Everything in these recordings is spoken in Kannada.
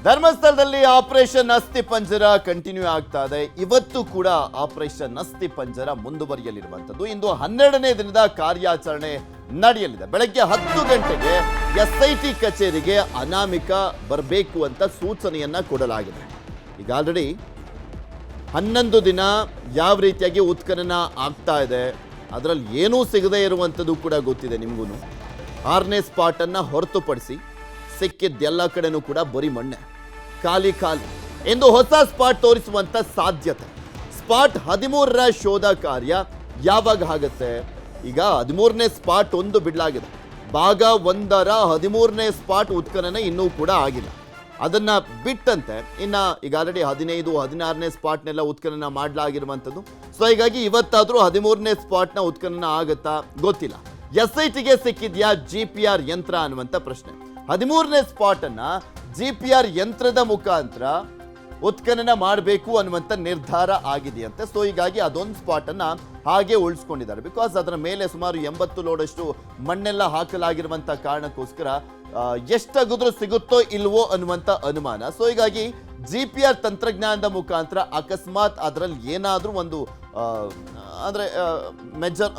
ಧರ್ಮಸ್ಥಳದಲ್ಲಿ ಆಪರೇಷನ್ ಅಸ್ಥಿ ಪಂಜರ ಕಂಟಿನ್ಯೂ ಆಗ್ತಾ ಇದೆ. ಇವತ್ತು ಕೂಡ ಆಪರೇಷನ್ ಅಸ್ಥಿ ಪಂಜರ ಮುಂದುವರಿಯಲಿರುವಂಥದ್ದು. ಇಂದು 12ನೇ ದಿನದ ಕಾರ್ಯಾಚರಣೆ ನಡೆಯಲಿದೆ. ಬೆಳಗ್ಗೆ 10 ಗಂಟೆಗೆ SIT ಕಚೇರಿಗೆ ಅನಾಮಿಕ ಬರಬೇಕು ಅಂತ ಸೂಚನೆಯನ್ನ ಕೊಡಲಾಗಿದೆ. ಈಗ ಆಲ್ರೆಡಿ 11 ದಿನ ಯಾವ ರೀತಿಯಾಗಿ ಉತ್ಖನನ ಆಗ್ತಾ ಇದೆ, ಅದರಲ್ಲಿ ಏನೂ ಸಿಗದೇ ಇರುವಂಥದ್ದು ಕೂಡ ಗೊತ್ತಿದೆ ನಿಮಗೂ. 6ನೇ ಸ್ಪಾಟನ್ನು ಹೊರತುಪಡಿಸಿ ಸಿಕ್ಕಿದ್ದೆಲ್ಲ ಕಡೆನೂ ಕೂಡ ಬರೀ ಮಣ್ಣೆ, ಖಾಲಿ ಎಂದು ಹೊಸ ಸ್ಪಾಟ್ ತೋರಿಸುವಂತ ಸಾಧ್ಯತೆ. ಸ್ಪಾಟ್ 13ರ ಶೋಧ ಕಾರ್ಯ ಯಾವಾಗ ಆಗುತ್ತೆ? ಈಗ 13ನೇ ಸ್ಪಾಟ್ ಒಂದು ಬಿಡಲಾಗಿದೆ. ಭಾಗ 1ರ 13ನೇ ಸ್ಪಾಟ್ ಉತ್ಖನನ ಇನ್ನೂ ಕೂಡ ಆಗಿಲ್ಲ. ಅದನ್ನ ಬಿಟ್ಟಂತೆ ಇನ್ನ ಈಗ ಆಲ್ರೆಡಿ 15, 16ನೇ ಸ್ಪಾಟ್ನೆಲ್ಲ ಉತ್ಖನನ ಮಾಡಲಾಗಿರುವಂಥದ್ದು. ಸೊ ಹೀಗಾಗಿ ಇವತ್ತಾದ್ರೂ 13ನೇ ಸ್ಪಾಟ್ನ ಉತ್ಖನನ ಆಗುತ್ತಾ ಗೊತ್ತಿಲ್ಲ. SITಗೆ ಸಿಕ್ಕಿದ್ಯಾ GPR ಯಂತ್ರ ಅನ್ನುವಂಥ ಪ್ರಶ್ನೆ. 13ನೇ ಸ್ಪಾಟ್ ಅನ್ನ GPR ಯಂತ್ರದ ಮುಖಾಂತರ ಉತ್ಖನನ ಮಾಡಬೇಕು ಅನ್ನುವಂಥ ನಿರ್ಧಾರ ಆಗಿದೆಯಂತೆ. ಸೊ ಹೀಗಾಗಿ ಅದೊಂದು ಸ್ಪಾಟ್ ಅನ್ನ ಹಾಗೆ ಉಳಿಸ್ಕೊಂಡಿದ್ದಾರೆ. ಬಿಕಾಸ್ ಅದರ ಮೇಲೆ ಸುಮಾರು 80 ಲೋಡಷ್ಟು ಮಣ್ಣೆಲ್ಲ ಹಾಕಲಾಗಿರುವಂಥ ಕಾರಣಕ್ಕೋಸ್ಕರ ಎಷ್ಟಾಗಿದ್ರೂ ಸಿಗುತ್ತೋ ಇಲ್ವೋ ಅನ್ನುವಂಥ ಅನುಮಾನ. ಸೊ ಹೀಗಾಗಿ GPR ತಂತ್ರಜ್ಞಾನದ ಮುಖಾಂತರ ಅಕಸ್ಮಾತ್ ಅದರಲ್ಲಿ ಏನಾದರೂ ಒಂದು ಅಂದರೆ ಮೆಜರ್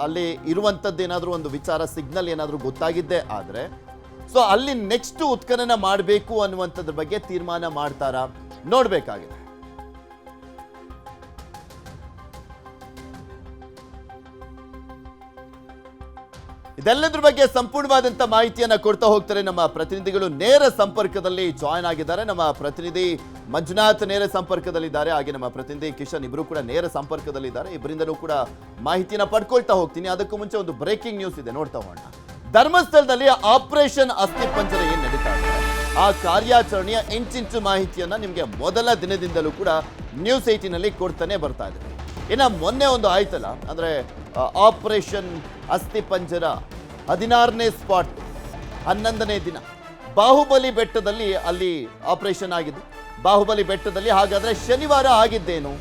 ಅಲ್ಲಿ ಇರುವಂಥದ್ದು ಏನಾದರೂ ಒಂದು ವಿಚಾರ ಸಿಗ್ನಲ್ ಏನಾದರೂ ಗೊತ್ತಾಗಿದ್ದೇ ಆದರೆ ಸೊ ಅಲ್ಲಿ ನೆಕ್ಸ್ಟ್ ಉತ್ಖನನ ಮಾಡಬೇಕು ಅನ್ನುವಂಥದ್ರ ಬಗ್ಗೆ ತೀರ್ಮಾನ ಮಾಡ್ತಾರಾ ನೋಡಬೇಕಾಗಿದೆ. ಇದೆಲ್ಲದ್ರ ಬಗ್ಗೆ ಸಂಪೂರ್ಣವಾದಂಥ ಮಾಹಿತಿಯನ್ನು ಕೊಡ್ತಾ ಹೋಗ್ತಾರೆ ನಮ್ಮ ಪ್ರತಿನಿಧಿಗಳು. ನೇರ ಸಂಪರ್ಕದಲ್ಲಿ ಜಾಯ್ನ್ ಆಗಿದ್ದಾರೆ. ನಮ್ಮ ಪ್ರತಿನಿಧಿ ಮಂಜುನಾಥ್ ನೇರ ಸಂಪರ್ಕದಲ್ಲಿದ್ದಾರೆ, ಹಾಗೆ ನಮ್ಮ ಪ್ರತಿನಿಧಿ ಕಿಶನ್ ಇಬ್ಬರು ಕೂಡ ನೇರ ಸಂಪರ್ಕದಲ್ಲಿದ್ದಾರೆ. ಇಬ್ಬರಿಂದಲೂ ಕೂಡ ಮಾಹಿತಿನ ಪಡ್ಕೊಳ್ತಾ ಹೋಗ್ತೀನಿ. ಅದಕ್ಕೂ ಮುಂಚೆ ಒಂದು ಬ್ರೇಕಿಂಗ್ ನ್ಯೂಸ್ ಇದೆ, ನೋಡ್ತಾ ಹೋಗೋಣ. ಧರ್ಮಸ್ಥಳದಲ್ಲಿ ಆಪರೇಷನ್ ಅಸ್ಥಿ ಪಂಜರ ಏನು ನಡೀತಾ ಇದೆ ಆ ಕಾರ್ಯಾಚರಣೆಯ ಇಂಚಿಂಚು ಮಾಹಿತಿಯನ್ನ ನಿಮಗೆ ಮೊದಲ ದಿನದಿಂದಲೂ ಕೂಡ ನ್ಯೂಸ್ 18ನಲ್ಲಿ ಕೊಡ್ತಾನೆ ಬರ್ತಾ ಇದೆ. ಇನ್ನು ಮೊನ್ನೆ ಒಂದು ಆಯ್ತಲ್ಲ, ಅಂದ್ರೆ ಆಪರೇಷನ್ ಅಸ್ಥಿ ಪಂಜರ 16ನೇ ಸ್ಪಾಟ್ 11ನೇ ದಿನ ಬಾಹುಬಲಿ ಬೆಟ್ಟದಲ್ಲಿ ಅಲ್ಲಿ ಆಪರೇಷನ್ ಆಗಿದ್ದು. ಬಾಹುಬಲಿ ಬೆಟ್ಟದಲ್ಲಿ ಹಾಗಾದ್ರೆ ಶನಿವಾರ ಆಗಿದ್ದೇನು?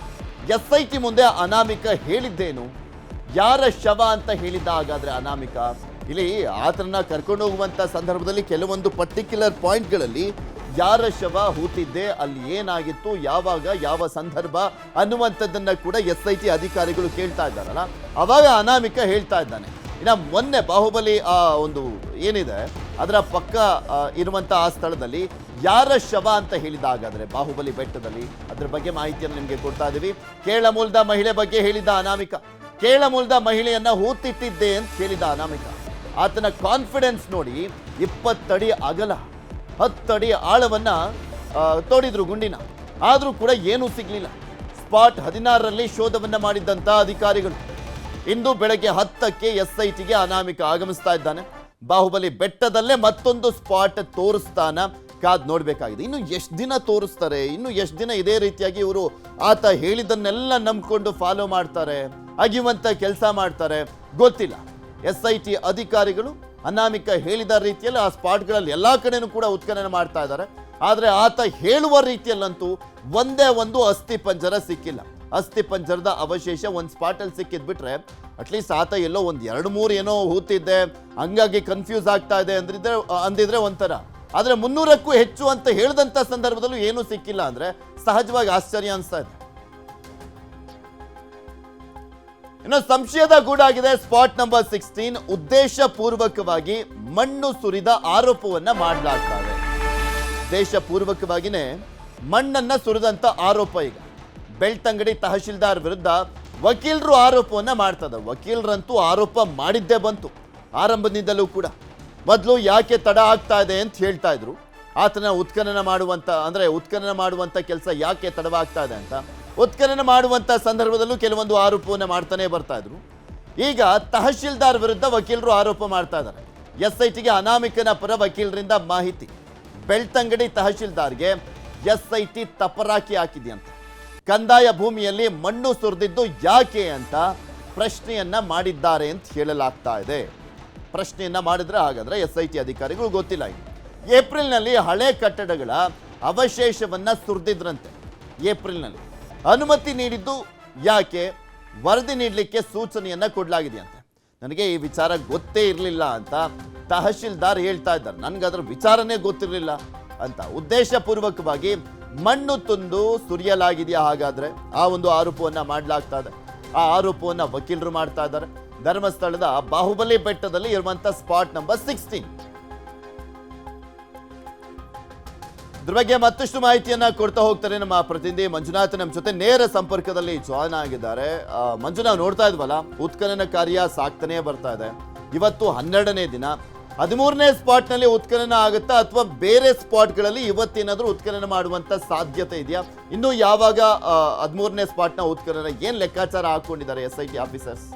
SIT ಮುಂದೆ ಅನಾಮಿಕ ಹೇಳಿದ್ದೇನು? ಯಾರ ಶವ ಅಂತ ಹೇಳಿದ್ದ ಹಾಗಾದ್ರೆ ಅನಾಮಿಕ? ಇಲ್ಲಿ ಆತನ ಕರ್ಕೊಂಡು ಹೋಗುವಂತ ಸಂದರ್ಭದಲ್ಲಿ ಕೆಲವೊಂದು ಪರ್ಟಿಕ್ಯುಲರ್ ಪಾಯಿಂಟ್ಗಳಲ್ಲಿ ಯಾರ ಶವ ಹೂತಿದ್ದೆ, ಅಲ್ಲಿ ಏನಾಗಿತ್ತು, ಯಾವಾಗ, ಯಾವ ಸಂದರ್ಭ ಅನ್ನುವಂಥದ್ದನ್ನ ಕೂಡ SIT ಅಧಿಕಾರಿಗಳು ಕೇಳ್ತಾ ಇದ್ದಾರಲ್ಲ, ಅವಾಗ ಅನಾಮಿಕ ಹೇಳ್ತಾ ಇದ್ದಾನೆ. ಇನ್ನು ಮೊನ್ನೆ ಬಾಹುಬಲಿ ಒಂದು ಏನಿದೆ ಅದರ ಪಕ್ಕ ಇರುವಂಥ ಆ ಸ್ಥಳದಲ್ಲಿ ಯಾರ ಶವ ಅಂತ ಹೇಳಿದ ಹಾಗಾದ್ರೆ ಬಾಹುಬಲಿ ಬೆಟ್ಟದಲ್ಲಿ, ಅದ್ರ ಬಗ್ಗೆ ಮಾಹಿತಿಯನ್ನು ನಿಮಗೆ ಕೊಡ್ತಾ ಇದ್ದೀವಿ. ಕೇರಳ ಮೂಲದ ಮಹಿಳೆ ಬಗ್ಗೆ ಹೇಳಿದ ಅನಾಮಿಕ, ಕೇರಳ ಮೂಲದ ಮಹಿಳೆಯನ್ನ ಹೂತಿಟ್ಟಿದ್ದೆ ಅಂತ ಹೇಳಿದ ಅನಾಮಿಕ. ಆತನ ಕಾನ್ಫಿಡೆನ್ಸ್ ನೋಡಿ 20 ಅಡಿ ಅಗಲ 10 ಅಡಿ ಆಳವನ್ನ ತೋಡಿದ್ರು ಗುಂಡಿನ, ಆದರೂ ಕೂಡ ಏನೂ ಸಿಗ್ಲಿಲ್ಲ. ಸ್ಪಾಟ್ 16ರಲ್ಲಿ ಶೋಧವನ್ನ ಮಾಡಿದ್ದಂತ ಅಧಿಕಾರಿಗಳು ಇಂದು ಬೆಳಗ್ಗೆ 10ಕ್ಕೆ SITಗೆ ಅನಾಮಿಕ ಆಗಮಿಸ್ತಾ ಇದ್ದಾನೆ. ಬಾಹುಬಲಿ ಬೆಟ್ಟದಲ್ಲೇ ಮತ್ತೊಂದು ಸ್ಪಾಟ್ ತೋರಿಸ್ತಾನ, ಕಾದ್ ನೋಡ್ಬೇಕಾಗಿದೆ. ಇನ್ನು ಎಷ್ಟು ದಿನ ತೋರಿಸ್ತಾರೆ, ಇನ್ನು ಎಷ್ಟು ದಿನ ಇದೇ ರೀತಿಯಾಗಿ ಇವರು ಆತ ಹೇಳಿದ್ದನ್ನೆಲ್ಲ ನಂಬ್ಕೊಂಡು ಫಾಲೋ ಮಾಡ್ತಾರೆ, ಅಗಿಯುವಂತ ಕೆಲಸ ಮಾಡ್ತಾರೆ ಗೊತ್ತಿಲ್ಲ. SIT ಅಧಿಕಾರಿಗಳು ಅನಾಮಿಕ ಹೇಳಿದ ರೀತಿಯಲ್ಲಿ ಆ ಸ್ಪಾಟ್ಗಳಲ್ಲಿ ಎಲ್ಲ ಕಡೆನೂ ಕೂಡ ಉತ್ಖನನ ಮಾಡ್ತಾ ಇದ್ದಾರೆ. ಆದರೆ ಆತ ಹೇಳುವ ರೀತಿಯಲ್ಲಂತೂ ಒಂದೇ ಒಂದು ಅಸ್ಥಿ ಪಂಜರ ಸಿಕ್ಕಿಲ್ಲ. ಅಸ್ಥಿ ಪಂಜರದ ಅವಶೇಷ ಒಂದು ಸ್ಪಾಟಲ್ಲಿ ಸಿಕ್ಕಿದ್ಬಿಟ್ರೆ ಅಟ್ಲೀಸ್ಟ್ ಆತ ಎಲ್ಲೋ ಒಂದು 2-3 ಏನೋ ಹೂತಿದ್ದೆ ಹಂಗಾಗಿ ಕನ್ಫ್ಯೂಸ್ ಆಗ್ತಾ ಇದೆ ಅಂದಿದ್ರೆ ಒಂಥರ. ಆದರೆ 300ಕ್ಕೂ ಹೆಚ್ಚು ಅಂತ ಹೇಳಿದಂಥ ಸಂದರ್ಭದಲ್ಲೂ ಏನೂ ಸಿಕ್ಕಿಲ್ಲ ಅಂದರೆ ಸಹಜವಾಗಿ ಆಶ್ಚರ್ಯ ಅನಿಸ್ತಾ ಇದೆ. ಇನ್ನು ಸಂಶಯದ ಗೂಡಾಗಿದೆ ಸ್ಪಾಟ್ ನಂಬರ್ 16. ಉದ್ದೇಶ ಪೂರ್ವಕವಾಗಿ ಮಣ್ಣು ಸುರಿದ ಆರೋಪವನ್ನ ಮಾಡಲಾಗ್ತಾ ಇದೆ. ಉದ್ದೇಶ ಪೂರ್ವಕವಾಗಿನೇ ಮಣ್ಣನ್ನ ಸುರಿದಂತ ಆರೋಪ. ಈಗ ಬೆಳ್ತಂಗಡಿ ತಹಶೀಲ್ದಾರ್ ವಿರುದ್ಧ ವಕೀಲರು ಆರೋಪವನ್ನ ಮಾಡ್ತದೆ. ವಕೀಲರಂತೂ ಆರೋಪ ಮಾಡಿದ್ದೇ ಬಂತು ಆರಂಭದಿಂದಲೂ ಕೂಡ. ಮೊದಲು ಯಾಕೆ ತಡ ಆಗ್ತಾ ಇದೆ ಅಂತ ಹೇಳ್ತಾ ಇದ್ರು. ಆತನ ಉತ್ಖನನ ಮಾಡುವಂತ ಕೆಲಸ ಯಾಕೆ ತಡವಾಗ್ತಾ ಇದೆ ಅಂತ ಉತ್ಖನನ ಮಾಡುವಂತ ಸಂದರ್ಭದಲ್ಲೂ ಕೆಲವೊಂದು ಆರೋಪವನ್ನು ಮಾಡ್ತಾನೆ ಬರ್ತಾ ಇದ್ರು. ಈಗ ತಹಶೀಲ್ದಾರ್ ವಿರುದ್ಧ ವಕೀಲರು ಆರೋಪ ಮಾಡ್ತಾ ಇದ್ದಾರೆ. SITಗೆ ಅನಾಮಿಕನ ಪರ ವಕೀಲರಿಂದ ಮಾಹಿತಿ. ಬೆಳ್ತಂಗಡಿ ತಹಶೀಲ್ದಾರ್ಗೆ SIT ತಪರಾಕಿ ಹಾಕಿದೆಯಂತೆ. ಕಂದಾಯ ಭೂಮಿಯಲ್ಲಿ ಮಣ್ಣು ಸುರಿದಿದ್ದು ಯಾಕೆ ಅಂತ ಪ್ರಶ್ನೆಯನ್ನ ಮಾಡಿದ್ದಾರೆ ಅಂತ ಹೇಳಲಾಗ್ತಾ ಇದೆ. ಪ್ರಶ್ನೆಯನ್ನ ಮಾಡಿದ್ರೆ ಹಾಗಾದ್ರೆ SIT ಅಧಿಕಾರಿಗಳು ಗೊತ್ತಿಲ್ಲ. ಏಪ್ರಿಲ್ನಲ್ಲಿ ಹಳೆ ಕಟ್ಟಡಗಳ ಅವಶೇಷವನ್ನ ಸುರಿದಿದ್ರಂತೆ. ಏಪ್ರಿಲ್ನಲ್ಲಿ ಅನುಮತಿ ನೀಡಿದ್ದು ಯಾಕೆ? ವರದಿ ನೀಡಲಿಕ್ಕೆ ಸೂಚನೆಯನ್ನ ಕೊಡಲಾಗಿದೆಯಂತೆ. ನನಗೆ ಈ ವಿಚಾರ ಗೊತ್ತೇ ಇರಲಿಲ್ಲ ಅಂತ ತಹಶೀಲ್ದಾರ್ ಹೇಳ್ತಾ ಇದ್ದಾರೆ. ನನಗೆ ಅದರ ವಿಚಾರನೇ ಗೊತ್ತಿರಲಿಲ್ಲ. ಅಂತ ಉದ್ದೇಶಪೂರ್ವಕವಾಗಿ ಮಣ್ಣು ತುಂಡು ಸುರಿಯಲಾಗಿದೆಯಾ? ಹಾಗಾದ್ರೆ ಆ ಒಂದು ಆರೋಪವನ್ನ ಮಾಡಲಾಗ್ತಾ ಇದೆ. ಆ ಆರೋಪವನ್ನ ವಕೀಲರು ಮಾಡ್ತಾ ಇದ್ದಾರೆ. ಧರ್ಮಸ್ಥಳದ ಬಾಹುಬಲಿ ಬೆಟ್ಟದಲ್ಲಿ ಇರುವಂತ ಸ್ಪಾಟ್ ನಂಬರ್ 16. ಇದ್ರ ಬಗ್ಗೆ ಮತ್ತಷ್ಟು ಮಾಹಿತಿಯನ್ನ ಕೊಡ್ತಾ ಹೋಗ್ತಾರೆ ನಮ್ಮ ಪ್ರತಿನಿಧಿ ಮಂಜುನಾಥ್ ನಮ್ಮ ಜೊತೆ ನೇರ ಸಂಪರ್ಕದಲ್ಲಿ ಜಾಯ್ನ್ ಆಗಿದ್ದಾರೆ. ಮಂಜುನಾಥ್, ನೋಡ್ತಾ ಇದ್ವಲ್ಲ, ಉತ್ಖನನ ಕಾರ್ಯ ಸಾಕ್ತಾನೆ ಬರ್ತಾ ಇದೆ. ಇವತ್ತು 12ನೇ ದಿನ. 13ನೇ ಸ್ಪಾಟ್ ನಲ್ಲಿ ಉತ್ಖನನ ಆಗುತ್ತಾ ಅಥವಾ ಬೇರೆ ಸ್ಪಾಟ್ಗಳಲ್ಲಿ ಇವತ್ತೇನಾದ್ರೂ ಉತ್ಖನನ ಮಾಡುವಂತ ಸಾಧ್ಯತೆ ಇದೆಯಾ? ಇನ್ನು ಯಾವಾಗ 13ನೇ ಸ್ಪಾಟ್ ನ ಉತ್ಖನನ, ಏನ್ ಲೆಕ್ಕಾಚಾರ ಹಾಕೊಂಡಿದ್ದಾರೆ SIT ಆಫೀಸರ್ಸ್?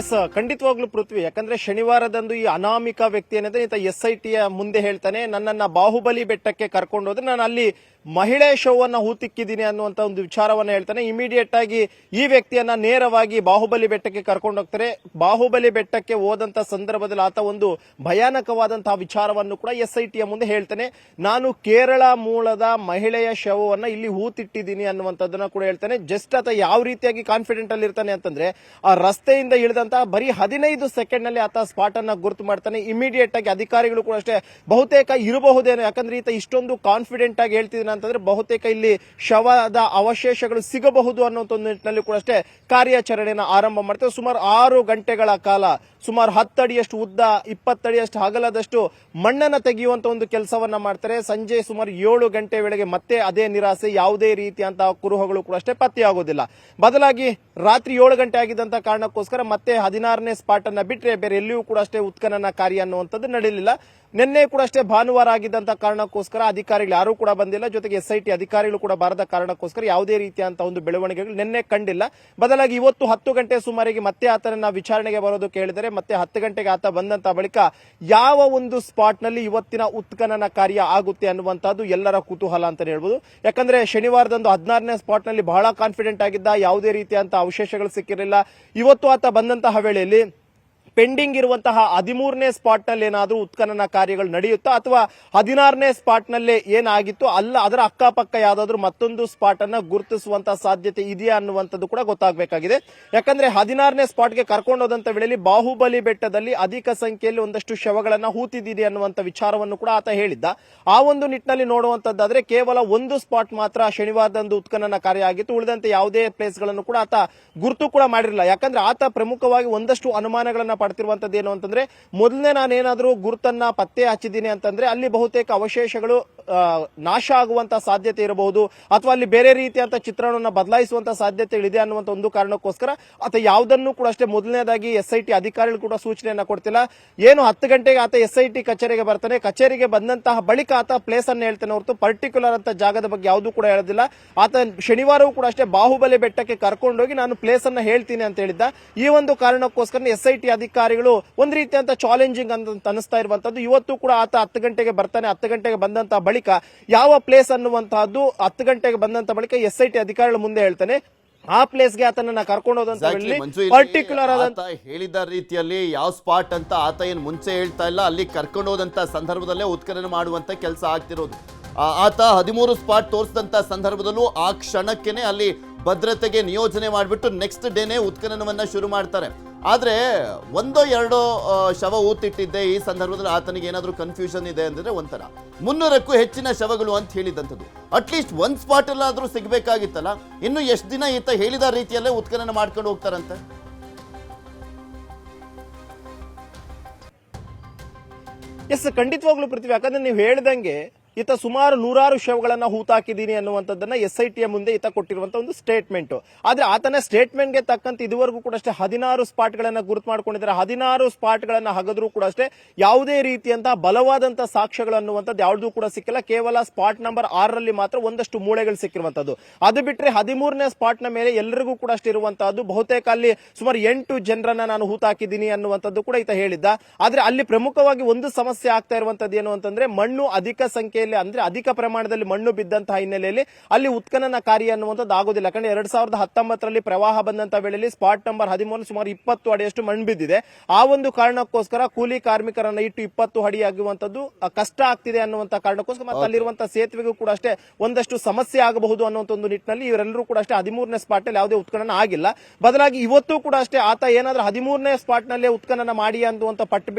ಎಸ್, ಖಂಡಿತವಾಗ್ಲೂ ಪೃಥ್ವಿ. ಯಾಕಂದ್ರೆ ಶನಿವಾರದಂದು ಈ ಅನಾಮಿಕ ವ್ಯಕ್ತಿ ಏನಿದೆ ಈತ SITಯ ಮುಂದೆ ಹೇಳ್ತಾನೆ, ನನ್ನನ್ನ ಬಾಹುಬಲಿ ಬೆಟ್ಟಕ್ಕೆ ಕರ್ಕೊಂಡು ಹೋದ್ರೆ ನಾನು ಅಲ್ಲಿ ಮಹಿಳೆ ಶೋವನ್ನ ಹೂತಿಕ್ಕಿದ್ದೀನಿ ಅನ್ನುವಂತ ಒಂದು ವಿಚಾರವನ್ನ ಹೇಳ್ತಾನೆ. ಇಮಿಡಿಯೇಟ್ ಆಗಿ ಈ ವ್ಯಕ್ತಿಯನ್ನ ನೇರವಾಗಿ ಬಾಹುಬಲಿ ಬೆಟ್ಟಕ್ಕೆ ಕರ್ಕೊಂಡು ಹೋಗ್ತಾರೆ. ಬಾಹುಬಲಿ ಬೆಟ್ಟಕ್ಕೆ ಹೋದಂತ ಸಂದರ್ಭದಲ್ಲಿ ಆತ ಒಂದು ಭಯಾನಕವಾದಂತಹ ವಿಚಾರವನ್ನು ಕೂಡ SITಯ ಮುಂದೆ ಹೇಳ್ತಾನೆ. ನಾನು ಕೇರಳ ಮೂಲದ ಮಹಿಳೆಯ ಶವವನ್ನ ಇಲ್ಲಿ ಹೂತಿಟ್ಟಿದ್ದೀನಿ ಅನ್ನುವಂಥದ್ದನ್ನ ಕೂಡ ಹೇಳ್ತಾನೆ. ಜಸ್ಟ್ ಆತ ಯಾವ ರೀತಿಯಾಗಿ ಕಾನ್ಫಿಡೆಂಟ್ ಅಲ್ಲಿ ಇರ್ತಾನೆ ಅಂತಂದ್ರೆ, ಆ ರಸ್ತೆಯಿಂದ ಇಳಿದಂತಹ ಬರೀ 15 ಸೆಕೆಂಡ್ ನಲ್ಲಿ ಆತ ಸ್ಪಾಟ್ ಅನ್ನ ಗುರುತು ಮಾಡ್ತಾನೆ. ಇಮಿಡಿಯೇಟ್ ಆಗಿ ಅಧಿಕಾರಿಗಳು ಕೂಡ ಅಷ್ಟೇ ಬಹುತೇಕ ಇರಬಹುದೇನೋ, ಯಾಕಂದ್ರೆ ಈತ ಇಷ್ಟೊಂದು ಕಾನ್ಫಿಡೆಂಟ್ ಆಗಿ ಹೇಳ್ತಿದ್ದಾನೆ ಅಂತಂದ್ರೆ ಬಹುತೇಕ ಇಲ್ಲಿ ಶವದ ಅವಶೇಷಗಳು ಸಿಗಬಹುದು ಅನ್ನುವಂಥ ಒಂದು ನಿಟ್ಟಿನಲ್ಲಿ ಕೂಡ ಅಷ್ಟೇ ಕಾರ್ಯಾಚರಣೆಯನ್ನು ಆರಂಭ ಮಾಡ್ತಾರೆ. ಸುಮಾರು 6 ಗಂಟೆಗಳ ಕಾಲ, ಸುಮಾರು 10 ಅಡಿಯಷ್ಟು ಉದ್ದ, 20 ಅಡಿಯಷ್ಟು ಅಗಲದಷ್ಟು ಮಣ್ಣನ್ನ ತೆಗೆಯುವಂತ ಒಂದು ಕೆಲಸವನ್ನ ಮಾಡ್ತಾರೆ. ಸಂಜೆ ಸುಮಾರು 7 ಗಂಟೆ ವೇಳೆಗೆ ಮತ್ತೆ ಅದೇ ನಿರಾಸೆ, ಯಾವುದೇ ರೀತಿಯಂತಹ ಕುರುಹುಗಳು ಕೂಡ ಅಷ್ಟೇ ಪತ್ತೆಯಾಗೋದಿಲ್ಲ. ಬದಲಾಗಿ ರಾತ್ರಿ 7 ಗಂಟೆ ಆಗಿದ್ದಂತ ಕಾರಣಕ್ಕೋಸ್ಕರ ಮತ್ತೆ 16ನೇ ಸ್ಪಾಟ್ ಅನ್ನ ಬಿಟ್ರೆ ಬೇರೆ ಎಲ್ಲಿಯೂ ಕೂಡ ಅಷ್ಟೇ ಉತ್ಖನನ ಕಾರ್ಯ ಅನ್ನುವಂಥದ್ದು ನಡೆಯಲಿಲ್ಲ. ನಿನ್ನೆ ಕೂಡ ಅಷ್ಟೇ ಭಾನುವಾರ ಆಗಿದ್ದಂತ ಕಾರಣಕ್ಕೋಸ್ಕರ ಅಧಿಕಾರಿಗಳು ಯಾರೂ ಕೂಡ ಬಂದಿಲ್ಲ. ಜೊತೆಗೆ SIT ಅಧಿಕಾರಿಗಳು ಕೂಡ ಬಾರದ ಕಾರಣಕ್ಕೋಸ್ಕರ ಯಾವುದೇ ರೀತಿಯಂತಹ ಒಂದು ಬೆಳವಣಿಗೆಗಳು ನಿನ್ನೆ ಕಂಡಿಲ್ಲ. ಬದಲಾಗಿ ಇವತ್ತು 10 ಗಂಟೆ ಸುಮಾರಿಗೆ ಮತ್ತೆ ಆತನನ್ನ ವಿಚಾರಣೆಗೆ ಬರೋದಕ್ಕೆ ಹೇಳಿದರೆ, ಮತ್ತೆ 10 ಗಂಟೆಗೆ ಆತ ಬಂದಂತ ಬಳಿಕ ಯಾವ ಒಂದು ಸ್ಪಾಟ್ ನಲ್ಲಿ ಇವತ್ತಿನ ಉತ್ಖನನ ಕಾರ್ಯ ಆಗುತ್ತೆ ಅನ್ನುವಂತಹದ್ದು ಎಲ್ಲರ ಕುತೂಹಲ ಅಂತ ಹೇಳ್ಬೋದು. ಯಾಕಂದ್ರೆ ಶನಿವಾರದಂದು 16ನೇ ಸ್ಪಾಟ್ ನಲ್ಲಿ ಬಹಳ ಕಾನ್ಫಿಡೆಂಟ್ ಆಗಿದ್ದ, ಯಾವುದೇ ರೀತಿಯಂತಹ ಅವಶೇಷಗಳು ಸಿಕ್ಕಿರಲಿಲ್ಲ. ಇವತ್ತು ಆತ ಬಂದಂತಹ ವೇಳೆಯಲ್ಲಿ ಪೆಂಡಿಂಗ್ ಇರುವಂತಹ 13ನೇ ಸ್ಪಾಟ್ ನಲ್ಲಿ ಏನಾದ್ರೂ ಉತ್ಖನನ ಕಾರ್ಯಗಳು ನಡೆಯುತ್ತಾ ಅಥವಾ 16ನೇ ಸ್ಪಾಟ್ ನಲ್ಲಿ ಏನಾಗಿತ್ತು ಅಲ್ಲ ಅದರ ಅಕ್ಕಪಕ್ಕ ಯಾವ್ದಾದ್ರು ಮತ್ತೊಂದು ಸ್ಪಾಟ್ ಅನ್ನ ಗುರುತಿಸುವಂತಹ ಸಾಧ್ಯತೆ ಇದೆಯಾ ಅನ್ನುವಂಥದ್ದು ಕೂಡ ಗೊತ್ತಾಗಬೇಕಾಗಿದೆ. ಯಾಕಂದ್ರೆ 16ನೇ ಸ್ಪಾಟ್ಗೆ ಕರ್ಕೊಂಡು ಹೋದಂತ ವೇಳೆಯಲ್ಲಿ ಬಾಹುಬಲಿ ಬೆಟ್ಟದಲ್ಲಿ ಅಧಿಕ ಸಂಖ್ಯೆಯಲ್ಲಿ ಒಂದಷ್ಟು ಶವಗಳನ್ನ ಹೂತಿದ್ದೀರಿ ಅನ್ನುವಂಥ ವಿಚಾರವನ್ನು ಕೂಡ ಆತ ಹೇಳಿದ್ದ. ಆ ಒಂದು ನಿಟ್ಟಿನಲ್ಲಿ ನೋಡುವಂತದ್ದಾದ್ರೆ ಕೇವಲ ಒಂದು ಸ್ಪಾಟ್ ಮಾತ್ರ ಶನಿವಾರದಂದು ಉತ್ಖನನ ಕಾರ್ಯ ಆಗಿತ್ತು. ಉಳಿದಂತೆ ಯಾವುದೇ ಪ್ಲೇಸ್ ಗಳನ್ನು ಕೂಡ ಆತ ಗುರುತು ಕೂಡ ಮಾಡಿರಲಿಲ್ಲ. ಯಾಕಂದ್ರೆ ಆತ ಪ್ರಮುಖವಾಗಿ ಒಂದಷ್ಟು ಅನುಮಾನಗಳನ್ನ ಪಡ್ತಿರುವಂತದ್ದು ಏನು ಅಂತಂದ್ರೆ, ಮೊದಲನೇ ನಾನೇನಾದ್ರೂ ಗುರುತನ್ನ ಪತ್ತೆ ಹಚ್ಚಿದ್ದೀನಿ ಅಂತಂದ್ರೆ ಅಲ್ಲಿ ಬಹುತೇಕ ಅವಶೇಷಗಳು ನಾಶ ಆಗುವಂತಹ ಸಾಧ್ಯತೆ ಇರಬಹುದು, ಅಥವಾ ಅಲ್ಲಿ ಬೇರೆ ರೀತಿಯಂತ ಚಿತ್ರಣವನ್ನು ಬದಲಾಯಿಸುವಂತಹ ಸಾಧ್ಯತೆಗಳಿದೆ ಅನ್ನುವಂತ ಒಂದು ಕಾರಣಕ್ಕೋಸ್ಕರ ಆತ ಯಾವುದನ್ನು ಕೂಡ ಅಷ್ಟೇ ಮೊದಲನೇದಾಗಿ SIT ಅಧಿಕಾರಿಗಳು ಕೂಡ ಸೂಚನೆಯನ್ನ ಕೊಡ್ತಿಲ್ಲ. ಏನು 10 ಗಂಟೆಗೆ ಆತ SIT ಕಚೇರಿಗೆ ಬರ್ತಾನೆ. ಕಚೇರಿಗೆ ಬಂದಂತಹ ಬಳಿಕ ಆತ ಪ್ಲೇಸ್ ಅನ್ನು ಹೇಳ್ತಾನೆ ಹೊರತು ಪರ್ಟಿಕ್ಯುಲರ್ ಅಂತ ಜಾಗದ ಬಗ್ಗೆ ಯಾವುದೂ ಕೂಡ ಹೇಳೋದಿಲ್ಲ. ಆತ ಶನಿವಾರವೂ ಕೂಡ ಅಷ್ಟೇ ಬಾಹುಬಲಿ ಬೆಟ್ಟಕ್ಕೆ ಕರ್ಕೊಂಡೋಗಿ ನಾನು ಪ್ಲೇಸ್ ಅನ್ನ ಹೇಳ್ತೀನಿ ಅಂತ ಹೇಳಿದ್ದ. ಈ ಒಂದು ಕಾರಣಕ್ಕೋಸ್ಕರ SIT ಅಧಿಕಾರಿಗಳು ಒಂದು ರೀತಿಯಂತ ಚಾಲೆಂಜಿಂಗ್ ಅಂತ ಅನಿಸ್ತಾ ಇರುವಂತದ್ದು. ಇವತ್ತು ಕೂಡ ಆತ 10 ಗಂಟೆಗೆ ಬರ್ತಾನೆ. 10 ಗಂಟೆಗೆ ಬಂದಂತಹ ಬಳಿಕ ಯಾವ ಪ್ಲೇಸ್ ಅನ್ನುವಂತಹದ್ದು 10 ಗಂಟೆಗೆ ಬಂದಂತ ಬಳಿಕ SIT ಅಧಿಕಾರಿಗಳ ಮುಂದೆ ಹೇಳ್ತಾನೆ. ಆ ಪ್ಲೇಸ್ಗೆ ಆತನನ್ನ ಕರ್ಕೊಂಡು ಹೋದಂತ ಪರ್ಟಿಕ್ಯುಲರ್ ಆದಂತ ಹೇಳಿದ ರೀತಿಯಲ್ಲಿ ಯಾವ ಸ್ಪಾಟ್ ಅಂತ ಆತ ಏನ್ ಮುಂಚೆ ಹೇಳ್ತಾ ಇಲ್ಲ, ಅಲ್ಲಿ ಕರ್ಕೊಂಡು ಹೋದಂತ ಸಂದರ್ಭದಲ್ಲೇ ಉತ್ಖನನ ಮಾಡುವಂತ ಕೆಲಸ ಆಗ್ತಿರೋದು. ಆತ 13 ಸ್ಪಾಟ್ ತೋರಿಸಿದಂತ ಸಂದರ್ಭದಲ್ಲೂ ಆ ಕ್ಷಣಕ್ಕೆನೆ ಅಲ್ಲಿ ಭದ್ರತೆಗೆ ನಿಯೋಜನೆ ಮಾಡಿಬಿಟ್ಟು ನೆಕ್ಸ್ಟ್ ಡೇನೆ ಉತ್ಖನನವನ್ನ ಶುರು ಮಾಡ್ತಾರೆ. ಆದ್ರೆ 1-2 ಶವ ಊತಿಟ್ಟಿದ್ದೆ ಈ ಸಂದರ್ಭದಲ್ಲಿ ಆತನಿಗೆ ಏನಾದ್ರೂ ಕನ್ಫ್ಯೂಷನ್ ಇದೆ ಅಂದ್ರೆ ಒಂಥರ 300ಕ್ಕೂ ಹೆಚ್ಚಿನ ಶವಗಳು ಅಂತ ಹೇಳಿದಂಥದ್ದು. ಅಟ್ಲೀಸ್ಟ್ ಒಂದ್ ಸ್ಪಾಟ್ ಎಲ್ಲಾದ್ರೂ ಸಿಗ್ಬೇಕಾಗಿತ್ತಲ್ಲ. ಇನ್ನು ಎಷ್ಟು ದಿನ ಈತ ಹೇಳಿದ ರೀತಿಯಲ್ಲೇ ಉತ್ಖನನ ಮಾಡ್ಕೊಂಡು ಹೋಗ್ತಾರಂತೆ? ಎಸ್, ಖಂಡಿತವಾಗ್ಲೂ ಪೃಥ್ವಿ. ಯಾಕಂದ್ರೆ ನೀವು ಹೇಳ್ದಂಗೆ ಈತ ಸುಮಾರು 100 ಶವಗಳನ್ನ ಹೂತಾಕಿದ್ದೀನಿ ಅನ್ನುವಂಥದ್ದನ್ನ SITಯ ಮುಂದೆ ಈತ ಕೊಟ್ಟಿರುವಂತಹ ಒಂದು ಸ್ಟೇಟ್ಮೆಂಟ್. ಆದ್ರೆ ಆತನ ಸ್ಟೇಟ್ಮೆಂಟ್ಗೆ ತಕ್ಕಂತೆ ಇದುವರೆಗೂ ಕೂಡ ಅಷ್ಟೇ 16 ಸ್ಪಾಟ್ ಗಳನ್ನ ಗುರುತು ಮಾಡ್ಕೊಂಡಿದ್ದಾರೆ. 16 ಸ್ಪಾಟ್ ಗಳನ್ನ ಹಗದ್ರು ಕೂಡ ಅಷ್ಟೇ ಯಾವುದೇ ರೀತಿಯಂತಹ ಬಲವಾದಂತಹ ಸಾಕ್ಷ್ಯಗಳು ಅನ್ನುವಂಥದ್ದು ಯಾವುದೂ ಕೂಡ ಸಿಕ್ಕಿಲ್ಲ. ಕೇವಲ ಸ್ಪಾಟ್ ನಂಬರ್ 6ರಲ್ಲಿ ಮಾತ್ರ ಒಂದಷ್ಟು ಮೂಳೆಗಳು ಸಿಕ್ಕಿರುವಂತದ್ದು. ಅದು ಬಿಟ್ರೆ 13ನೇ ಸ್ಪಾಟ್ ನ ಮೇಲೆ ಎಲ್ಲರಿಗೂ ಕೂಡ ಅಷ್ಟೇ ಇರುವಂತಹದ್ದು. ಬಹುತೇಕ ಅಲ್ಲಿ ಸುಮಾರು 8 ಜನರನ್ನ ನಾನು ಹೂತಾಕಿದ್ದೀನಿ ಅನ್ನುವಂಥದ್ದು ಕೂಡ ಈತ ಹೇಳಿದ್ದ. ಆದ್ರೆ ಅಲ್ಲಿ ಪ್ರಮುಖವಾಗಿ ಒಂದು ಸಮಸ್ಯೆ ಆಗ್ತಾ ಇರುವಂತದ್ದು ಏನು ಅಂತಂದ್ರೆ, ಮಣ್ಣು ಅಧಿಕ ಸಂಖ್ಯೆಯಲ್ಲಿ ರೀತಿಯಲ್ಲಿ ಅಂದ್ರೆ ಅಧಿಕ ಪ್ರಮಾಣದಲ್ಲಿ ಮಣ್ಣು ಬಿದ್ದಂತಹ ಹಿನ್ನೆಲೆಯಲ್ಲಿ ಅಲ್ಲಿ ಉತ್ಖನನ ಕಾರ್ಯ ಅನ್ನುವಂಥದ್ದು ಆಗೋದಿಲ್ಲ. ಯಾಕಂದ್ರೆ 2019ರಲ್ಲಿ ಪ್ರವಾಹ ಬಂದಂತ ವೇಳೆಯಲ್ಲಿ ಸ್ಪಾಟ್ ನಂಬರ್ 13 ಸುಮಾರು 20 ಅಡಿಯಷ್ಟು ಮಣ್ಣು ಬಿದ್ದಿದೆ. ಆ ಒಂದು ಕಾರಣಕ್ಕೋಸ್ಕರ ಕೂಲಿ ಕಾರ್ಮಿಕರನ್ನ ಇಟ್ಟು 20 ಅಡಿ ಆಗುವಂತದ್ದು ಕಷ್ಟ ಆಗ್ತಿದೆ ಅನ್ನುವಂತ ಕಾರಣಕ್ಕೋಸ್ಕರ ಮತ್ತೆ ಅಲ್ಲಿರುವಂತಹ ಸೇತುವೆಗೂ ಕೂಡ ಅಷ್ಟೇ ಒಂದಷ್ಟು ಸಮಸ್ಯೆ ಆಗಬಹುದು ಅನ್ನುವಂತ ಒಂದು ನಿಟ್ಟಿನಲ್ಲಿ ಇವರೆಲ್ಲರೂ ಕೂಡ ಅಷ್ಟೇ 13ನೇ ಸ್ಪಾಟ್ ಅಲ್ಲಿ ಯಾವುದೇ ಉತ್ಖನನ ಆಗಿಲ್ಲ. ಬದಲಾಗಿ ಇವತ್ತು ಕೂಡ ಅಷ್ಟೇ ಆತ ಏನಾದ್ರೂ 13ನೇ ಸ್ಪಾಟ್ ನಲ್ಲೇ ಉತ್ಖನನ ಮಾಡಿ ಅನ್ನುವಂತ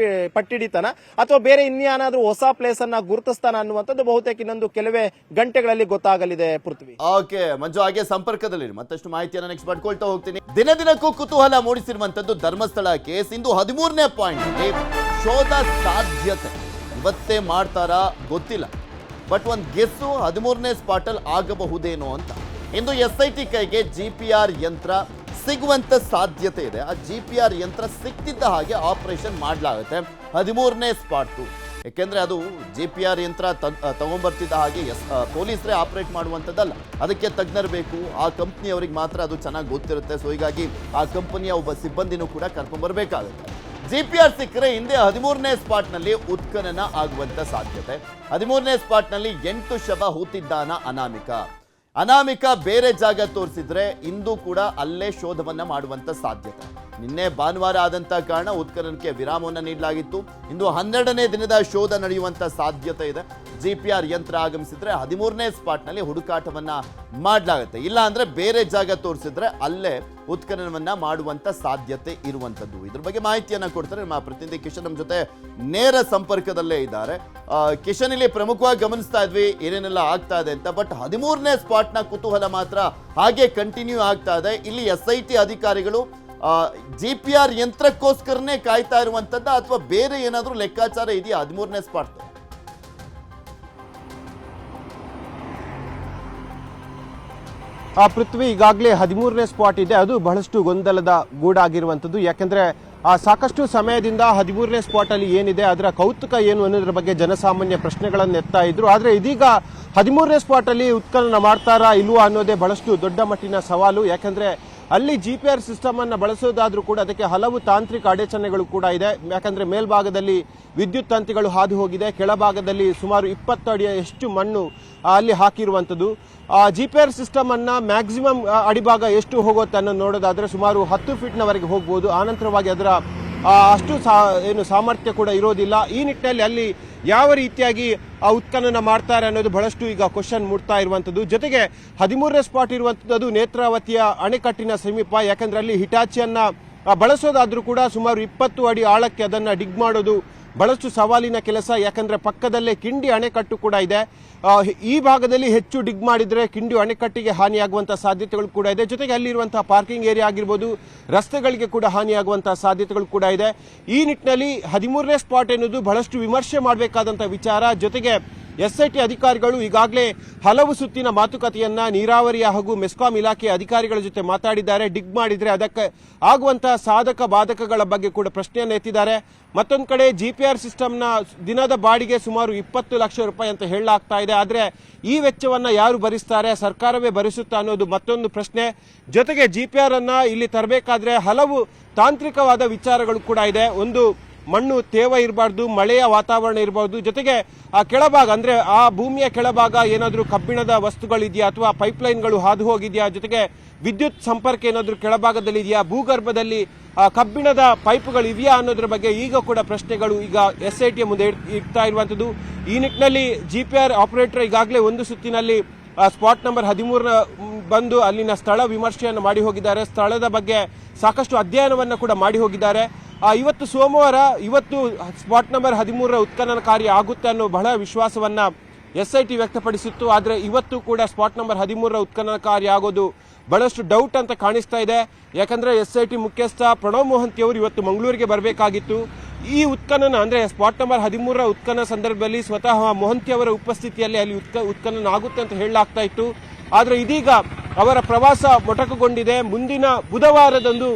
ಪಟ್ಟಿಡಿತಾನ ಅಥವಾ ಬೇರೆ ಇನ್ಯಾನಾದ್ರೂ ಹೊಸ ಪ್ಲೇಸ್ ಅನ್ನ ಗುರುತಿಸ್ತಾನ ಅನ್ನುವಂಥದ್ದು ಬಹುತೇಕ ಇನ್ನೊಂದು ಕೆಲವೇ ಗಂಟೆಗಳಲ್ಲಿ ಗೊತ್ತಾಗಲಿದೆ. ಪೃಥ್ವಿ. ಓಕೆ ಮಂಜು, ಹಾಗೆ ಸಂಪರ್ಕದಲ್ಲಿ ಮತ್ತಷ್ಟು ಮಾಹಿತಿಯನ್ನು ನೆಕ್ಸ್ಟ್ ಪಡ್ಕೊಳ್ತಾ ಹೋಗ್ತೀನಿ. ದಿನ ದಿನಕ್ಕೂ ಕುತೂಹಲ ಮೂಡಿಸಿರುವಂತದ್ದು ಧರ್ಮಸ್ಥಳ ಕೇಸ್. ಇಂದು 13ನೇ ಪಾಯಿಂಟ್ ಶೋಧ ಸಾಧ್ಯತೆ ಇವತ್ತೇ ಮಾಡ್ತಾರಾ ಗೊತ್ತಿಲ್ಲ, ಬಟ್ ಒಂದು ಗೆಸ್ಸು 13ನೇ ಸ್ಪಾಟ್ ಅಲ್ಲಿ ಆಗಬಹುದೇನೋ ಅಂತ. ಇಂದು SIT ಕೈಗೆ GPR ಯಂತ್ರ ಸಿಗುವಂತ ಸಾಧ್ಯತೆ ಇದೆ. ಆ GPR ಯಂತ್ರ ಸಿಕ್ತಿದ್ದ ಹಾಗೆ ಆಪರೇಷನ್ ಮಾಡಲಾಗುತ್ತೆ 13ನೇ ಸ್ಪಾಟ್. ಯಾಕೆಂದ್ರೆ ಅದು GPR ಯಂತ್ರ ತಗೊಂಡ್ಬರ್ತಿದ್ದ ಹಾಗೆ ಪೊಲೀಸರೇ ಆಪರೇಟ್ ಮಾಡುವಂಥದ್ದಲ್ಲ, ಅದಕ್ಕೆ ತಜ್ಞರು ಬೇಕು. ಆ ಕಂಪ್ನಿಯವ್ರಿಗೆ ಮಾತ್ರ ಅದು ಚೆನ್ನಾಗಿ ಗೊತ್ತಿರುತ್ತೆ. ಸೊ ಹೀಗಾಗಿ ಆ ಕಂಪನಿಯ ಒಬ್ಬ ಸಿಬ್ಬಂದಿನೂ ಕೂಡ ಕರ್ಕೊಂಡ್ಬರ್ಬೇಕಾಗುತ್ತೆ. GPR ಸಿಕ್ಕರೆ ಹಿಂದೆ 13ನೇ ಸ್ಪಾಟ್ನಲ್ಲಿ ಉತ್ಖನನ ಆಗುವಂತ ಸಾಧ್ಯತೆ. 13ನೇ ಸ್ಪಾಟ್ನಲ್ಲಿ 8 ಶವ ಹೂತಿದ್ದಾನ ಅನಾಮಿಕ ಬೇರೆ ಜಾಗ ತೋರಿಸಿದ್ರೆ ಇಂದು ಕೂಡ ಅಲ್ಲೇ ಶೋಧವನ್ನ ಮಾಡುವಂತ ಸಾಧ್ಯತೆ. ನಿನ್ನೆ ಭಾನುವಾರ ಆದಂತ ಕಾರಣ ಉತ್ಖನನಕ್ಕೆ ವಿರಾಮವನ್ನು ನೀಡಲಾಗಿತ್ತು. ಇಂದು 12ನೇ ದಿನದ ಶೋಧ ನಡೆಯುವಂತ ಸಾಧ್ಯತೆ ಇದೆ. GPR ಯಂತ್ರ ಆಗಮಿಸಿದ್ರೆ 13ನೇ ಸ್ಪಾಟ್ನಲ್ಲಿ ಹುಡುಕಾಟವನ್ನ ಮಾಡಲಾಗುತ್ತೆ. ಇಲ್ಲ ಅಂದ್ರೆ ಬೇರೆ ಜಾಗ ತೋರಿಸಿದ್ರೆ ಅಲ್ಲೇ ಉತ್ಖನನವನ್ನ ಮಾಡುವಂತ ಸಾಧ್ಯತೆ ಇರುವಂತದ್ದು. ಇದ್ರ ಬಗ್ಗೆ ಮಾಹಿತಿಯನ್ನ ಕೊಡ್ತಾರೆ ನಮ್ಮ ಪ್ರತಿನಿಧಿ ಕಿಶನ್. ನಮ್ಮ ಜೊತೆ ನೇರ ಸಂಪರ್ಕದಲ್ಲೇ ಇದ್ದಾರೆ. ಕಿಶನ್, ಇಲ್ಲಿ ಪ್ರಮುಖವಾಗಿ ಗಮನಿಸ್ತಾ ಇದ್ವಿ ಏನೇನೆಲ್ಲ ಆಗ್ತಾ ಇದೆ ಅಂತ, ಬಟ್ 13ನೇ ಸ್ಪಾಟ್ನ ಕುತೂಹಲ ಮಾತ್ರ ಹಾಗೆ ಕಂಟಿನ್ಯೂ ಆಗ್ತಾ ಇದೆ. ಇಲ್ಲಿ SIT ಅಧಿಕಾರಿಗಳು GPR ಯಂತ್ರಕ್ಕೋಸ್ಕರನೇ ಕಾಯ್ತಾ ಇರುವಂತದ್ದ ಅಥವಾ ಬೇರೆ ಏನಾದ್ರೂ ಲೆಕ್ಕಾಚಾರ ಇದೆಯಾ 13ನೇ ಸ್ಪಾಟ್? ಪೃಥ್ವಿ, ಈಗಾಗಲೇ 13ನೇ ಸ್ಪಾಟ್ ಇದೆ. ಅದು ಬಹಳಷ್ಟು ಗೊಂದಲದ ಗೂಡಾಗಿರುವಂಥದ್ದು. ಯಾಕೆಂದ್ರೆ ಸಾಕಷ್ಟು ಸಮಯದಿಂದ 13ನೇ ಸ್ಪಾಟ್ ಅಲ್ಲಿ ಏನಿದೆ, ಅದರ ಕೌತುಕ ಏನು ಅನ್ನೋದ್ರ ಬಗ್ಗೆ ಜನಸಾಮಾನ್ಯ ಪ್ರಶ್ನೆಗಳನ್ನು ಎತ್ತಾ ಇದ್ರು. ಆದ್ರೆ ಇದೀಗ 13ನೇ ಸ್ಪಾಟ್ ಅಲ್ಲಿ ಉತ್ಖನನ ಮಾಡ್ತಾರಾ ಇಲ್ವಾ ಅನ್ನೋದೇ ಬಹಳಷ್ಟು ದೊಡ್ಡ ಮಟ್ಟಿನ ಸವಾಲು. ಯಾಕಂದ್ರೆ ಅಲ್ಲಿ GPR ಸಿಸ್ಟಮ್ ಅನ್ನ ಬಳಸೋದಾದ್ರೂ ಕೂಡ ಅದಕ್ಕೆ ಹಲವು ತಾಂತ್ರಿಕ ಅಡಚಣೆಗಳು ಕೂಡ ಇದೆ. ಯಾಕಂದ್ರೆ ಮೇಲ್ಭಾಗದಲ್ಲಿ ವಿದ್ಯುತ್ ತಂತಿಗಳು ಹಾದು ಹೋಗಿದೆ, ಕೆಳಭಾಗದಲ್ಲಿ ಸುಮಾರು 20 ಅಡಿಯಷ್ಟು ಮಣ್ಣು ಅಲ್ಲಿ ಹಾಕಿರುವಂತದ್ದು. GPR ಸಿಸ್ಟಮ್ ಅನ್ನ ಮ್ಯಾಕ್ಸಿಮಮ್ ಅಡಿಭಾಗ ಎಷ್ಟು ಹೋಗುತ್ತೆ ಅನ್ನೋ ನೋಡೋದಾದ್ರೆ ಸುಮಾರು 10 ಫೀಟ್ನವರೆಗೆ ಹೋಗ್ಬೋದು. ಆನಂತರವಾಗಿ ಅದರ ಅಷ್ಟು ಏನು ಸಾಮರ್ಥ್ಯ ಕೂಡ ಇರೋದಿಲ್ಲ. ಈ ನಿಟ್ಟಿನಲ್ಲಿ ಅಲ್ಲಿ ಯಾವ ರೀತಿಯಾಗಿ ಉತ್ಖನನ ಮಾಡ್ತಾರೆ ಅನ್ನೋದು ಬಹಳಷ್ಟು ಈಗ ಕ್ವಶನ್ ಮೂಡ್ತಾ ಇರುವಂತದ್ದು. ಜೊತೆಗೆ 13ನೇ ಸ್ಪಾಟ್ ಇರುವಂತದ್ದು ಅದು ನೇತ್ರಾವತಿಯ ಅಣೆಕಟ್ಟಿನ ಸಮೀಪ. ಯಾಕಂದ್ರೆ ಅಲ್ಲಿ ಹಿಟಾಚಿಯನ್ನ ಬಳಸೋದಾದ್ರೂ ಕೂಡ ಸುಮಾರು 20 ಅಡಿ ಆಳಕ್ಕೆ ಅದನ್ನ ಡಿಗ್ ಮಾಡೋದು ಬಹಳಷ್ಟು ಸವಾಲಿನ ಕೆಲಸ. ಯಾಕಂದ್ರೆ ಪಕ್ಕದಲ್ಲೇ ಕಿಂಡಿ ಅಣೆಕಟ್ಟು ಕೂಡ ಇದೆ. ಈ ಭಾಗದಲ್ಲಿ ಹೆಚ್ಚು ಡಿಗ್ ಮಾಡಿದ್ರೆ ಕಿಂಡಿ ಅಣೆಕಟ್ಟಿಗೆ ಹಾನಿಯಾಗುವಂತಹ ಸಾಧ್ಯತೆಗಳು ಕೂಡ ಇದೆ. ಜೊತೆಗೆ ಅಲ್ಲಿರುವಂತಹ ಪಾರ್ಕಿಂಗ್ ಏರಿಯಾ ಆಗಿರ್ಬೋದು, ರಸ್ತೆಗಳಿಗೆ ಕೂಡ ಹಾನಿಯಾಗುವಂತಹ ಸಾಧ್ಯತೆಗಳು ಕೂಡ ಇದೆ. ಈ ನಿಟ್ಟಿನಲ್ಲಿ 13ನೇ ಸ್ಪಾಟ್ ಎನ್ನುವುದು ಬಹಳಷ್ಟು ವಿಮರ್ಶೆ ಮಾಡಬೇಕಾದಂತಹ ವಿಚಾರ. ಜೊತೆಗೆ SIT ಅಧಿಕಾರಿಗಳು ಈಗಾಗಲೇ ಹಲವು ಸುತ್ತಿನ ಮಾತುಕತೆಯನ್ನ ನೀರಾವರಿ ಹಾಗೂ ಮೆಸ್ಕಾಂ ಇಲಾಖೆಯ ಅಧಿಕಾರಿಗಳ ಜೊತೆ ಮಾತಾಡಿದ್ದಾರೆ. ಡಿಗ್ ಮಾಡಿದ್ರೆ ಅದಕ್ಕೆ ಆಗುವಂತಹ ಸಾಧಕ ಬಾಧಕಗಳ ಬಗ್ಗೆ ಕೂಡ ಪ್ರಶ್ನೆಯನ್ನು ಎತ್ತಿದ್ದಾರೆ. ಮತ್ತೊಂದು ಕಡೆ GPR ಸಿಸ್ಟಮ್ನ ದಿನದ ಬಾಡಿಗೆ ಸುಮಾರು 20 ಲಕ್ಷ ರೂಪಾಯಿ ಅಂತ ಹೇಳಲಾಗ್ತಾ ಇದೆ. ಆದ್ರೆ ಈ ವೆಚ್ಚವನ್ನ ಯಾರು ಭರಿಸ್ತಾರೆ, ಸರ್ಕಾರವೇ ಭರಿಸುತ್ತಾ ಅನ್ನೋದು ಮತ್ತೊಂದು ಪ್ರಶ್ನೆ. ಜೊತೆಗೆ GPR ಅನ್ನ ಇಲ್ಲಿ ತರಬೇಕಾದ್ರೆ ಹಲವು ತಾಂತ್ರಿಕವಾದ ವಿಚಾರಗಳು ಕೂಡ ಇದೆ. ಒಂದು, ಮಣ್ಣು ತೇವ ಇರಬಾರ್ದು, ಮಳೆಯ ವಾತಾವರಣ ಇರಬಾರ್ದು. ಜೊತೆಗೆ ಆ ಕೆಳಭಾಗ ಅಂದ್ರೆ ಆ ಭೂಮಿಯ ಕೆಳಭಾಗ ಏನಾದ್ರೂ ಕಬ್ಬಿಣದ ವಸ್ತುಗಳಿದೆಯಾ ಅಥವಾ ಪೈಪ್ಲೈನ್ಗಳು ಹಾದು ಹೋಗಿದೆಯಾ, ಜೊತೆಗೆ ವಿದ್ಯುತ್ ಸಂಪರ್ಕ ಏನಾದ್ರೂ ಕೆಳಭಾಗದಲ್ಲಿ ಇದೆಯಾ, ಭೂಗರ್ಭದಲ್ಲಿ ಕಬ್ಬಿಣದ ಪೈಪ್ಗಳು ಇದೆಯಾ ಅನ್ನೋದ್ರ ಬಗ್ಗೆ ಈಗ ಕೂಡ ಪ್ರಶ್ನೆಗಳು ಈಗ SIT ಮುಂದೆ ಇಡ್ತಾ ಇರುವಂತದ್ದು. ಈ ನಿಟ್ಟಿನಲ್ಲಿ GPR ಆಪರೇಟರ್ ಈಗಾಗಲೇ ಒಂದು ಸುತ್ತಿನಲ್ಲಿ ಸ್ಪಾಟ್ ನಂಬರ್ 13 ಬಂದು ಅಲ್ಲಿನ ಸ್ಥಳ ವಿಮರ್ಶೆಯನ್ನು ಮಾಡಿ ಹೋಗಿದ್ದಾರೆ. ಸ್ಥಳದ ಬಗ್ಗೆ ಸಾಕಷ್ಟು ಅಧ್ಯಯನವನ್ನು ಕೂಡ ಮಾಡಿ ಹೋಗಿದ್ದಾರೆ. ಇವತ್ತು ಸೋಮವಾರ, ಇವತ್ತು ಸ್ಪಾಟ್ ನಂಬರ್ 13ರ ಉತ್ಖನನ ಕಾರ್ಯ ಆಗುತ್ತೆ ಅನ್ನೋ ಬಹಳ ವಿಶ್ವಾಸವನ್ನ SIT ವ್ಯಕ್ತಪಡಿಸಿತ್ತು. ಆದ್ರೆ ಇವತ್ತು ಕೂಡ ಸ್ಪಾಟ್ ನಂಬರ್ 13ರ ಉತ್ಖನನ ಕಾರ್ಯ ಆಗೋದು ಬಹಳಷ್ಟು ಡೌಟ್ ಅಂತ ಕಾಣಿಸ್ತಾ ಇದೆ. ಯಾಕಂದ್ರೆ SIT ಮುಖ್ಯಸ್ಥ ಪ್ರಣವ್ ಮೊಹಂತಿ ಅವರು ಇವತ್ತು ಮಂಗಳೂರಿಗೆ ಬರಬೇಕಾಗಿತ್ತು. ಈ ಉತ್ಖನನ ಅಂದ್ರೆ ಸ್ಪಾಟ್ ನಂಬರ್ 13ರ ಉತ್ಖನನ ಸಂದರ್ಭದಲ್ಲಿ ಸ್ವತಃ ಮೊಹಂತಿ ಅವರ ಉಪಸ್ಥಿತಿಯಲ್ಲಿ ಅಲ್ಲಿ ಉತ್ಖನನ ಆಗುತ್ತೆ ಅಂತ ಹೇಳಲಾಗ್ತಾ ಇತ್ತು. ಆದ್ರೆ ಇದೀಗ ಅವರ ಪ್ರವಾಸ ಮೊಟಕುಗೊಂಡಿದೆ. ಮುಂದಿನ ಬುಧವಾರದಂದು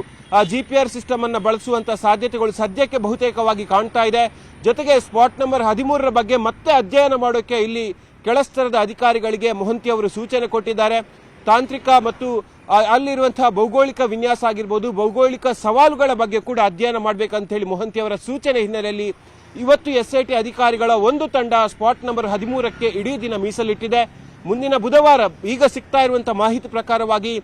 GPR ಸಿಸ್ಟಮ್ ಅನ್ನ ಬಳಸುವಂತ ಸಾಧ್ಯತೆಗಳು ಸದ್ಯಕ್ಕೆ ಬಹುತೇಕವಾಗಿ ಕಾಣ್ತಾ ಇದೆ. ಜೊತೆಗೆ ಸ್ಪಾಟ್ ನಂಬರ್ 13ರ ಬಗ್ಗೆ ಮತ್ತೆ ಅಧ್ಯಯನ ಮಾಡೋಕೆ ಇಲ್ಲಿ ಕೆಳಸ್ತರದ ಅಧಿಕಾರಿಗಳಿಗೆ ಮೊಹಂತಿ ಅವರು ಸೂಚನೆ ಕೊಟ್ಟಿದ್ದಾರೆ. ತಾಂತ್ರಿಕ ಮತ್ತು ಅಲ್ಲಿರುವಂತಹ ಭೌಗೋಳಿಕ ವಿನ್ಯಾಸ ಆಗಿರ್ಬೋದು, ಭೌಗೋಳಿಕ ಸವಾಲುಗಳ ಬಗ್ಗೆ ಕೂಡ ಅಧ್ಯಯನ ಮಾಡಬೇಕಂತ ಹೇಳಿ ಮೊಹಂತಿ ಅವರ ಸೂಚನೆ ಹಿನ್ನೆಲೆಯಲ್ಲಿ ಇವತ್ತು SIT ಅಧಿಕಾರಿಗಳ ಒಂದು ತಂಡ ಸ್ಪಾಟ್ ನಂಬರ್ 13ಕ್ಕೆ ಇಡೀ ದಿನ ಮೀಸಲಿಟ್ಟಿದೆ. ಮುಂದಿನ ಬುಧವಾರ ಈಗ ಸಿಗ್ತಾ ಇರುವಂತಹ ಮಾಹಿತಿ ಪ್ರಕಾರವಾಗಿ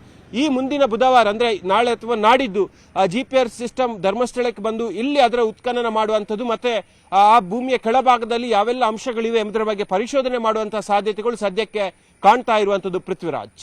ಈ ಮುಂದಿನ ಬುಧವಾರ ಅಂದ್ರೆ ನಾಳೆ ಅಥವಾ ನಾಡಿದ್ದು GPR ಸಿಸ್ಟಮ್ ಧರ್ಮಸ್ಥಳಕ್ಕೆ ಬಂದು ಇಲ್ಲಿ ಅದರ ಉತ್ಖನನ ಮಾಡುವಂಥದ್ದು ಮತ್ತೆ ಆ ಭೂಮಿಯ ಕೆಳಭಾಗದಲ್ಲಿ ಯಾವೆಲ್ಲ ಅಂಶಗಳಿವೆ ಎಂಬುದರ ಬಗ್ಗೆ ಪರಿಶೋಧನೆ ಮಾಡುವಂತಹ ಸಾಧ್ಯತೆಗಳು ಸದ್ಯಕ್ಕೆ ಕಾಣ್ತಾ ಇರುವಂತದ್ದು. ಪೃಥ್ವಿರಾಜ್.